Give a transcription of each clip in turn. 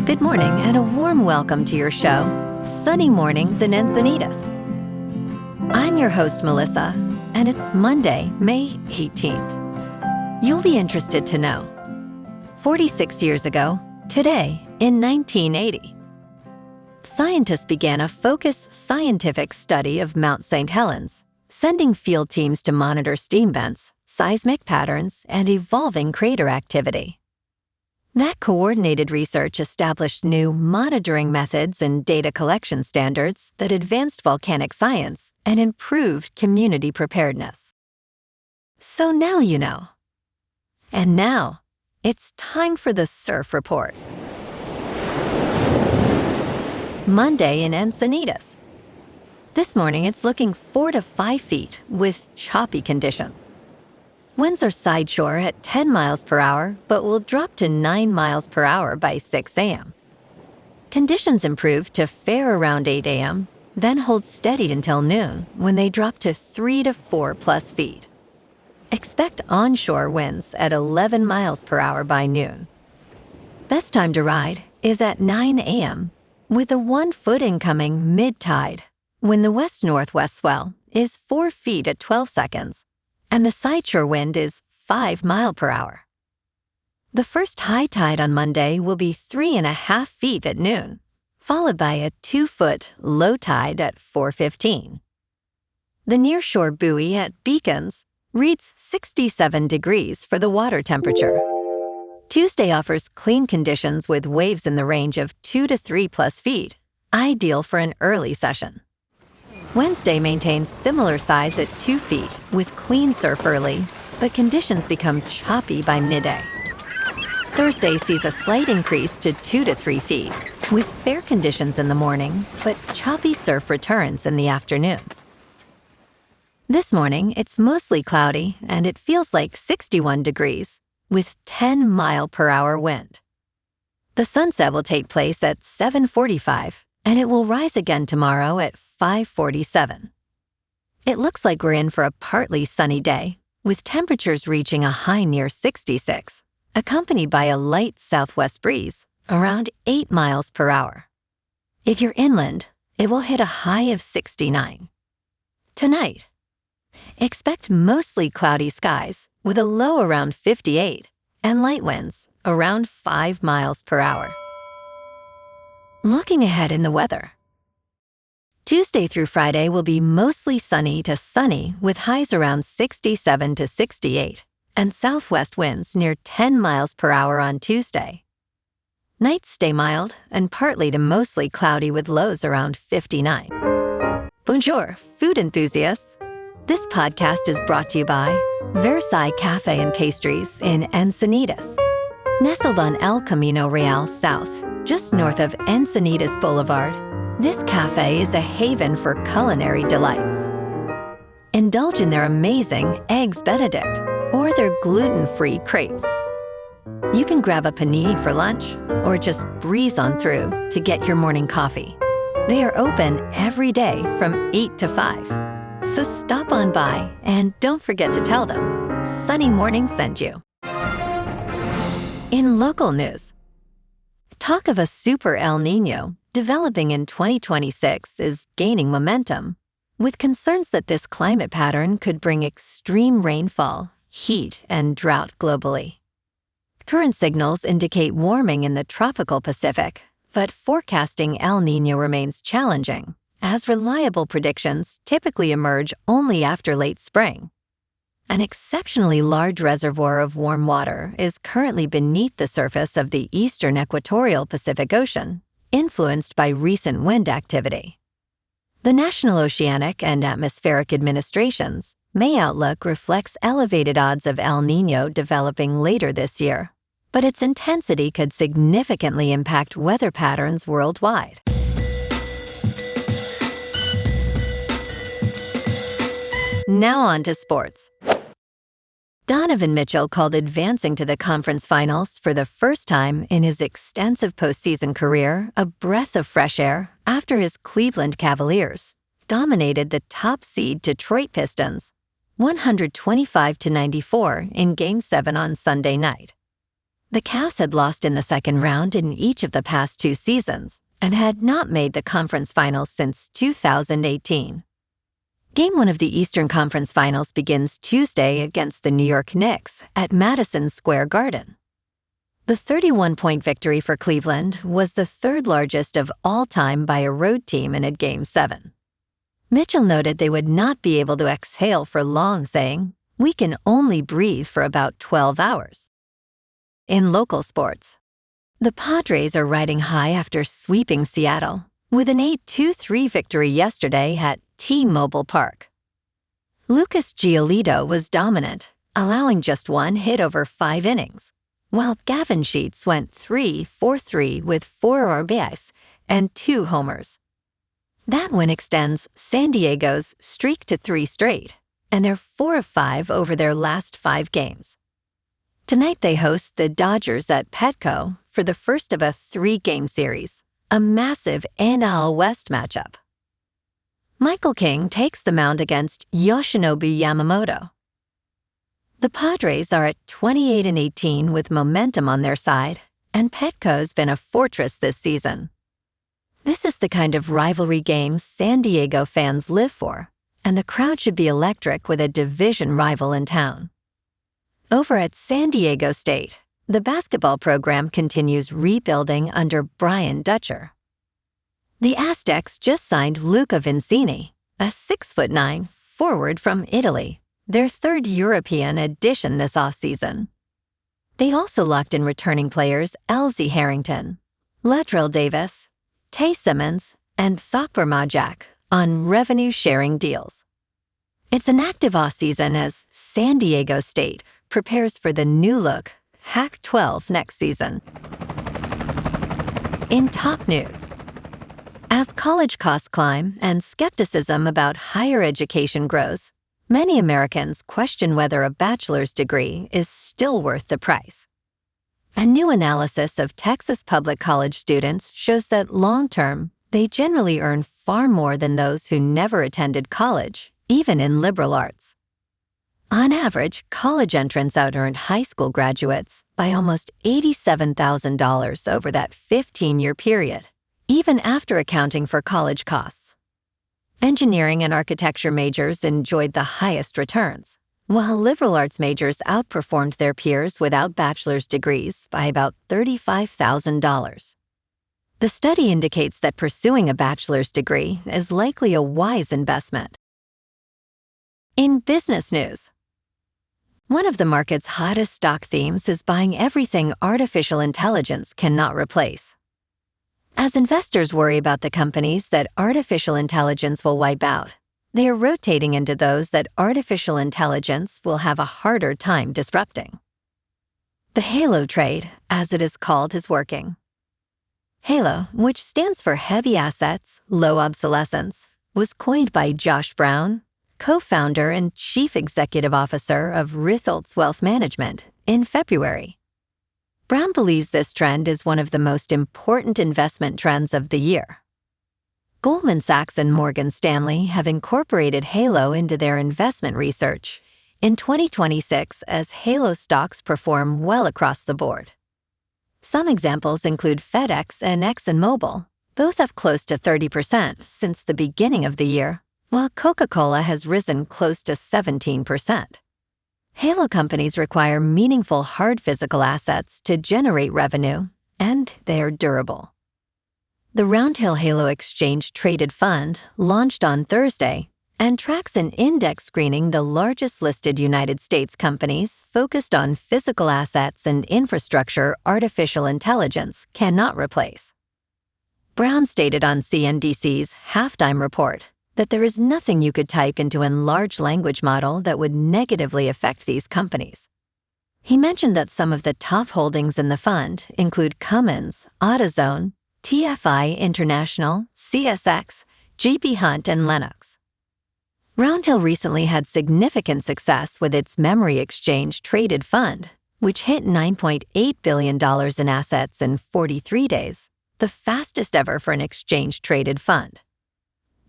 Good morning and a warm welcome to your show, Sunny Mornings in Encinitas. I'm your host, Melissa, and it's Monday, May 18th. You'll be interested to know, 46 years ago, today, in 1980, scientists began a focused scientific study of Mount St. Helens, sending field teams to monitor steam vents, seismic patterns, and evolving crater activity. That coordinated research established new monitoring methods and data collection standards that advanced volcanic science and improved community preparedness. So now you know. And now, it's time for the Surf Report. Monday in Encinitas. This morning it's looking 4 to 5 feet with choppy conditions. Winds are sideshore at 10 miles per hour, but will drop to 9 miles per hour by 6 a.m. Conditions improve to fair around 8 a.m., then hold steady until noon when they drop to 3 to 4 plus feet. Expect onshore winds at 11 miles per hour by noon. Best time to ride is at 9 a.m., with a 1 foot incoming mid-tide, when the west-northwest swell is 4 feet at 12 seconds, and the sideshore wind is 5 miles per hour. The first high tide on Monday will be 3.5 feet at noon, followed by a 2-foot low tide at 4:15. The nearshore buoy at Beacons reads 67 degrees for the water temperature. Tuesday offers clean conditions with waves in the range of 2 to 3 plus feet, ideal for an early session. Wednesday maintains similar size at 2 feet with clean surf early, but conditions become choppy by midday. Thursday sees a slight increase to 2 to 3 feet, with fair conditions in the morning, but choppy surf returns in the afternoon. This morning, it's mostly cloudy, and it feels like 61 degrees, with 10 mile per hour wind. The sunset will take place at 7:45, and it will rise again tomorrow at 5:47. It looks like we're in for a partly sunny day, with temperatures reaching a high near 66, accompanied by a light southwest breeze around 8 miles per hour. If you're inland, it will hit a high of 69. Tonight, expect mostly cloudy skies with a low around 58 and light winds around 5 miles per hour. Looking ahead in the weather, Tuesday through Friday will be mostly sunny to sunny with highs around 67 to 68 and southwest winds near 10 miles per hour on Tuesday. Nights stay mild and partly to mostly cloudy with lows around 59. Bonjour, food enthusiasts. This podcast is brought to you by Versailles Cafe and Pastries in Encinitas. Nestled on El Camino Real South, just north of Encinitas Boulevard, this cafe is a haven for culinary delights. Indulge in their amazing Eggs Benedict or their gluten-free crepes. You can grab a panini for lunch or just breeze on through to get your morning coffee. They are open every day from 8 to 5. So stop on by and don't forget to tell them Sunny Morning sent you. In local news, talk of a Super El Nino developing in 2026 is gaining momentum, with concerns that this climate pattern could bring extreme rainfall, heat, and drought globally. Current signals indicate warming in the tropical Pacific, but forecasting El Nino remains challenging, as reliable predictions typically emerge only after late spring. An exceptionally large reservoir of warm water is currently beneath the surface of the eastern equatorial Pacific Ocean, influenced by recent wind activity. The National Oceanic and Atmospheric Administration's May outlook reflects elevated odds of El Nino developing later this year, but its intensity could significantly impact weather patterns worldwide. Now on to sports. Donovan Mitchell called advancing to the conference finals for the first time in his extensive postseason career a breath of fresh air after his Cleveland Cavaliers dominated the top seed Detroit Pistons 125-94 in Game 7 on Sunday night. The Cavs had lost in the second round in each of the past 2 seasons and had not made the conference finals since 2018. Game 1 of the Eastern Conference Finals begins Tuesday against the New York Knicks at Madison Square Garden. The 31-point victory for Cleveland was the third largest of all time by a road team in a Game 7. Mitchell noted they would not be able to exhale for long, saying, "We can only breathe for about 12 hours." In local sports, the Padres are riding high after sweeping Seattle with an 8-2-3 victory yesterday at T-Mobile Park. Lucas Giolito was dominant, allowing just 1 hit over 5 innings, while Gavin Sheets went 3-for-3 with 4 RBIs and 2 homers. That win extends San Diego's streak to 3 straight, and they're 4 of 5 over their last 5 games. Tonight they host the Dodgers at Petco for the first of a 3-game series, a massive NL West matchup. Michael King takes the mound against Yoshinobu Yamamoto. The Padres are at 28-18 with momentum on their side, and Petco's been a fortress this season. This is the kind of rivalry game San Diego fans live for, and the crowd should be electric with a division rival in town. Over at San Diego State, the basketball program continues rebuilding under Brian Dutcher. The Aztecs just signed Luca Vincini, a 6'9" forward from Italy, their third European addition this offseason. They also locked in returning players Elsie Harrington, Latrell Davis, Tay Simmons, and Thakbar Majak on revenue-sharing deals. It's an active offseason as San Diego State prepares for the new-look Pac-12 next season. In top news, as college costs climb and skepticism about higher education grows, many Americans question whether a bachelor's degree is still worth the price. A new analysis of Texas public college students shows that long-term, they generally earn far more than those who never attended college, even in liberal arts. On average, college entrants out-earned high school graduates by almost $87,000 over that 15-year period, even after accounting for college costs. Engineering and architecture majors enjoyed the highest returns, while liberal arts majors outperformed their peers without bachelor's degrees by about $35,000. The study indicates that pursuing a bachelor's degree is likely a wise investment. In business news, one of the market's hottest stock themes is buying everything artificial intelligence cannot replace. As investors worry about the companies that artificial intelligence will wipe out, they are rotating into those that artificial intelligence will have a harder time disrupting. The HALO trade, as it is called, is working. HALO, which stands for Heavy Assets, Low Obsolescence, was coined by Josh Brown, co-founder and chief executive officer of Ritholtz Wealth Management, in February. Brown believes this trend is one of the most important investment trends of the year. Goldman Sachs and Morgan Stanley have incorporated HALO into their investment research in 2026 as HALO stocks perform well across the board. Some examples include FedEx and ExxonMobil, both up close to 30% since the beginning of the year, while Coca-Cola has risen close to 17%. HALO companies require meaningful hard physical assets to generate revenue, and they're durable. The Roundhill HALO Exchange Traded Fund launched on Thursday and tracks an index screening the largest listed United States companies focused on physical assets and infrastructure artificial intelligence cannot replace. Brown stated on CNBC's Halftime Report that there is nothing you could type into a large language model that would negatively affect these companies. He mentioned that some of the top holdings in the fund include Cummins, AutoZone, TFI International, CSX, J.B. Hunt, and Lennox. Roundhill recently had significant success with its memory exchange traded fund, which hit $9.8 billion in assets in 43 days, the fastest ever for an exchange-traded fund.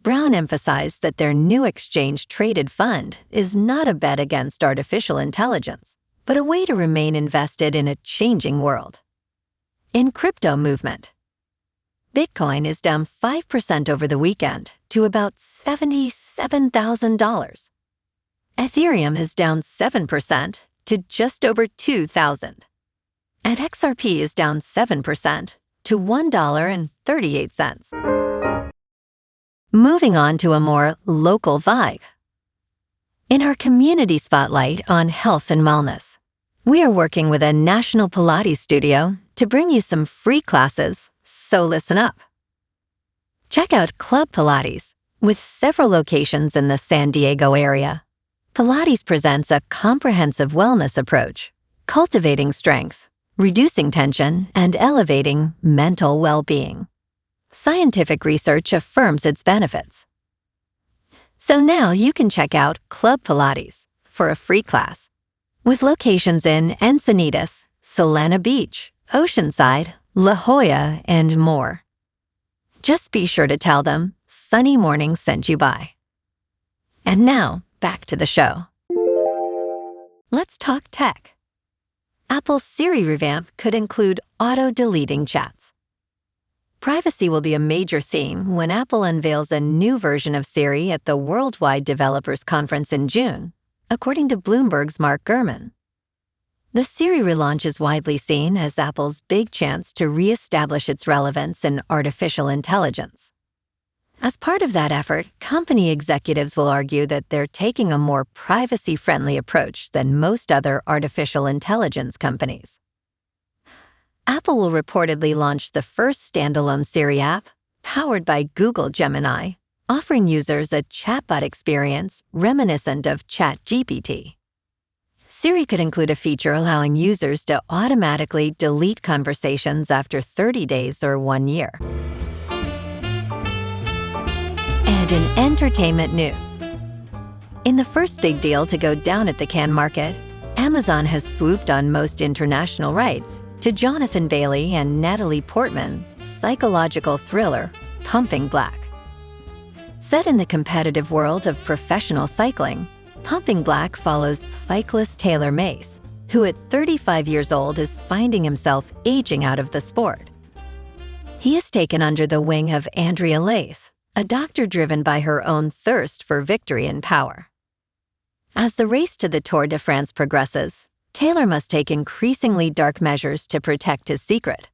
Brown emphasized that their new exchange-traded fund is not a bet against artificial intelligence, but a way to remain invested in a changing world. In crypto movement, Bitcoin is down 5% over the weekend to about $77,000. Ethereum is down 7% to just over $2,000. And XRP is down 7% to $1.38. Moving on to a more local vibe. In our community spotlight on health and wellness, we are working with a national Pilates studio to bring you some free classes, so listen up. Check out Club Pilates, with several locations in the San Diego area. Pilates presents a comprehensive wellness approach, cultivating strength, reducing tension, and elevating mental well-being. Scientific research affirms its benefits. So now you can check out Club Pilates for a free class, with locations in Encinitas, Solana Beach, Oceanside, La Jolla, and more. Just be sure to tell them Sunny Morning sent you by. And now, back to the show. Let's talk tech. Apple's Siri revamp could include auto-deleting chats. Privacy will be a major theme when Apple unveils a new version of Siri at the Worldwide Developers Conference in June, according to Bloomberg's Mark Gurman. The Siri relaunch is widely seen as Apple's big chance to reestablish its relevance in artificial intelligence. As part of that effort, company executives will argue that they're taking a more privacy-friendly approach than most other artificial intelligence companies. Apple will reportedly launch the first standalone Siri app, powered by Google Gemini, offering users a chatbot experience reminiscent of ChatGPT. Siri could include a feature allowing users to automatically delete conversations after 30 days or 1 year. And in entertainment news, in the first big deal to go down at the Cannes market, Amazon has swooped on most international rights to Jonathan Bailey and Natalie Portman's psychological thriller, Pumping Black. Set in the competitive world of professional cycling, Pumping Black follows cyclist Taylor Mace, who at 35 years old is finding himself aging out of the sport. He is taken under the wing of Andrea Leith, a doctor driven by her own thirst for victory and power. As the race to the Tour de France progresses, Taylor must take increasingly dark measures to protect his secret.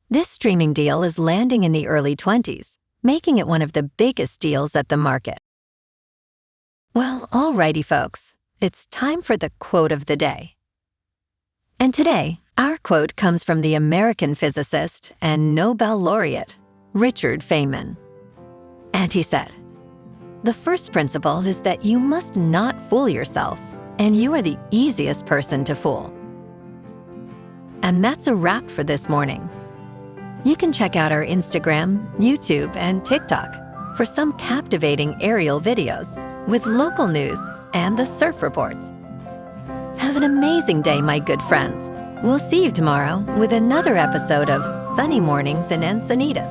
This streaming deal is landing in the early 20s, making it one of the biggest deals at the market. Well, alrighty folks, it's time for the quote of the day. And today, our quote comes from the American physicist and Nobel laureate, Richard Feynman. And he said, "The first principle is that you must not fool yourself, and you are the easiest person to fool." And that's a wrap for this morning. You can check out our Instagram, YouTube, and TikTok for some captivating aerial videos with local news and the surf reports. Have an amazing day, my good friends. We'll see you tomorrow with another episode of Sunny Mornings in Encinitas.